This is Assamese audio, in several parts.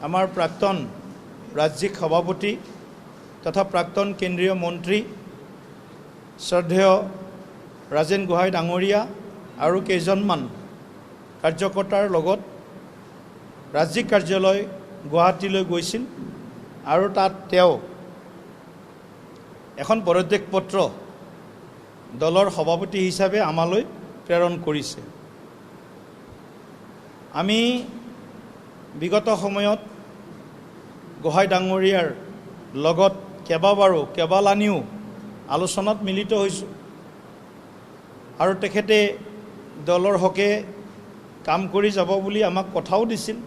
আমাৰ প্ৰাক্তন ৰাজ্যিক সভাপতি তথা প্ৰাক্তন কেন্দ্ৰীয় মন্ত্ৰী শ্ৰদ্ধেয় ৰাজেন গোহাঁই ডাঙৰীয়া আৰু কেইজনমান কাৰ্যকৰ্তাৰ লগত ৰাজ্যিক কাৰ্যালয় গুৱাহাটীলৈ গৈছিল আৰু তাত তেওঁ এখন পদত্যাগ পত্ৰ দলৰ সভাপতি হিচাপে আমালৈ প্ৰেৰণ কৰিছে। আমি বিগত সময়ত গোহাঁই ডাঙৰীয়াৰ লগত কেইবালানিও আলোচনাত মিলিত হৈছোঁ আৰু তেখেতে দলৰ হকে কাম কৰি যাব বুলি আমাক কথাও দিছিল।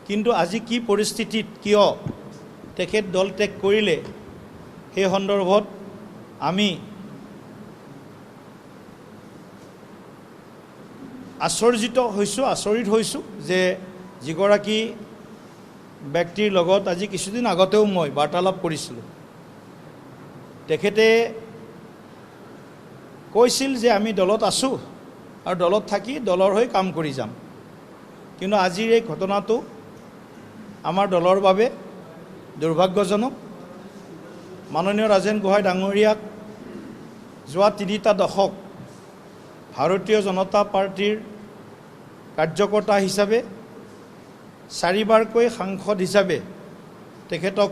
কিন্তু আজি কি পৰিস্থিতিত কিয় তেখেত দল ত্যাগ কৰিলে সেই সন্দৰ্ভত আমি আচৰিত হৈছোঁ যে যিগৰাকী ব্যক্তিৰ লগত আজি কিছুদিন আগতেও মই বাৰ্তালাপ কৰিছিলোঁ, তেখেতে কৈছিল যে আমি দলত আছোঁ আৰু দলত থাকি দলৰ হৈ কাম কৰি যাম। কিন্তু আজিৰ এই ঘটনাটো আমাৰ দলৰ বাবে দুৰ্ভাগ্যজনক। মাননীয় ৰাজেন গোহাঁই ডাঙৰীয়াক যোৱা 3টা দশক ভাৰতীয় জনতা পাৰ্টিৰ কাৰ্যকৰ্তা হিচাপে 4বাৰকৈ সাংসদ হিচাপে তেখেতক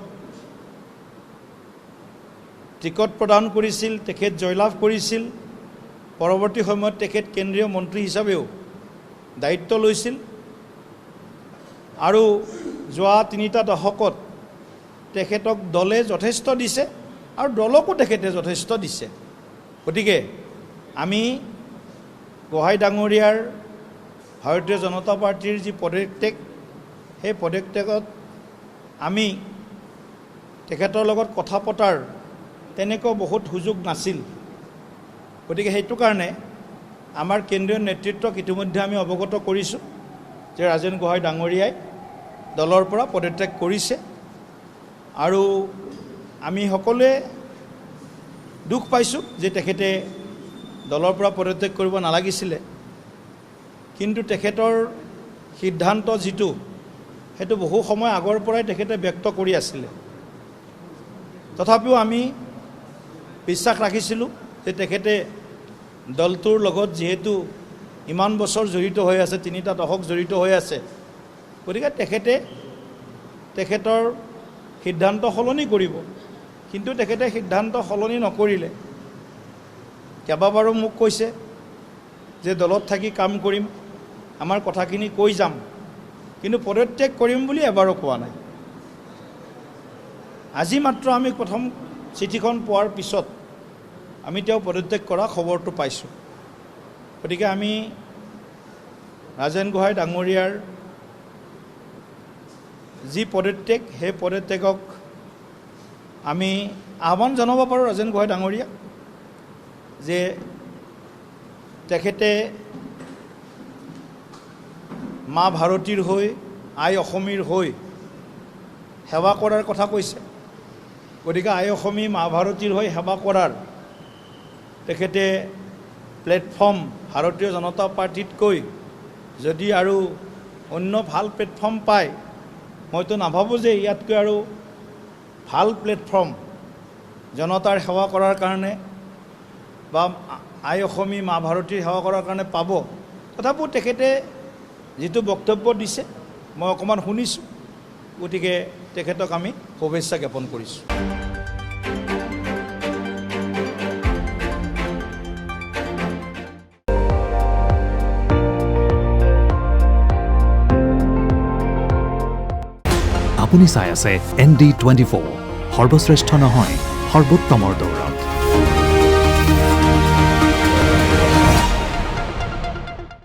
টিকট প্ৰদান কৰিছিল, তেখেত জয়লাভ কৰিছিল। পৰৱৰ্তী সময়ত তেখেত কেন্দ্ৰীয় মন্ত্ৰী হিচাপেও দায়িত্ব লৈছিল আৰু যোৱা 3টা দশকত তেখেতক দলে যথেষ্ট দিছে আৰু দলকো তেখেতে যথেষ্ট দিছে। গতিকে আমি গোহাঁই ডাঙৰীয়াৰ ভাৰতীয় জনতা পাৰ্টিৰ যি পদত্যাগ, সেই পদত্যাগত আমি তেখেতৰ লগত কথা পতাৰ তেনেকুৱা বহুত সুযোগ নাছিল। গতিকে সেইটো কাৰণে আমাৰ কেন্দ্ৰীয় নেতৃত্বক ইতিমধ্যে আমি অৱগত কৰিছোঁ যে ৰাজেন গোহাঁই ডাঙৰীয়াই দলৰ পৰা পদত্যাগ কৰিছে আৰু আমি সকলোৱে দুখ পাইছোঁ যে তেখেতে দলৰ পৰা পদত্যাগ কৰিব নালাগিছিলে। কিন্তু তেখেতৰ সিদ্ধান্ত যিটো সেইটো বহু সময় আগৰ পৰাই তেখেতে ব্যক্ত কৰি আছিলে। তথাপিও আমি বিশ্বাস ৰাখিছিলোঁ যে তেখেতে দলটোৰ লগত যিহেতু ইমান বছৰ জড়িত হৈ আছে, 3টা দশক জড়িত হৈ আছে, গতিকে তেখেতে তেখেতৰ সিদ্ধান্ত সলনি কৰিব। কিন্তু তেখেতে সিদ্ধান্ত সলনি নকৰিলে। কেইবাবাৰো মোক কৈছে যে দলত থাকি কাম কৰিম, আমাৰ কথাখিনি কৈ যাম, কিন্তু পদত্যাগ কৰিম বুলি এবাৰো কোৱা নাই। আজি মাত্ৰ আমি প্ৰথম চিঠিখন পোৱাৰ পিছত আমি তেওঁ পদত্যাগ কৰা খবৰটো পাইছোঁ। গতিকে আমি ৰাজেন গোহাঁই ডাঙৰীয়াৰ যি পদত্যাগ, সেই পদত্যাগক আমি আহ্বান জনাব পাৰোঁ ৰাজেন গোহাঁই ডাঙৰীয়াক যে তেখেতে মা ভাৰতীৰ হৈ, আই অসমীৰ হৈ সেৱা কৰাৰ কথা কৈছে। গতিকে আই অসমী মা ভাৰতীৰ হৈ সেৱা কৰাৰ তেখেতে প্লেটফৰ্ম ভাৰতীয় জনতা পাৰ্টিতকৈ যদি আৰু অন্য ভাল প্লেটফৰ্ম পায়, মইতো নাভাবোঁ যে ইয়াতকৈ আৰু ভাল প্লেটফৰ্ম জনতাৰ সেৱা কৰাৰ কাৰণে বা আই অসমী মা ভাৰতীৰ সেৱা কৰাৰ কাৰণে পাব। তথাপিও তেখেতে যিটো বক্তব্য দিছে মই অকণমান শুনিছোঁ। গতিকে তেখেতক আমি শুভেচ্ছা জ্ঞাপন কৰিছোঁ। আপুনি চাই আছে ND24, সৰ্বশ্ৰেষ্ঠ নহয় সৰ্বোত্তমৰ দৌৰ।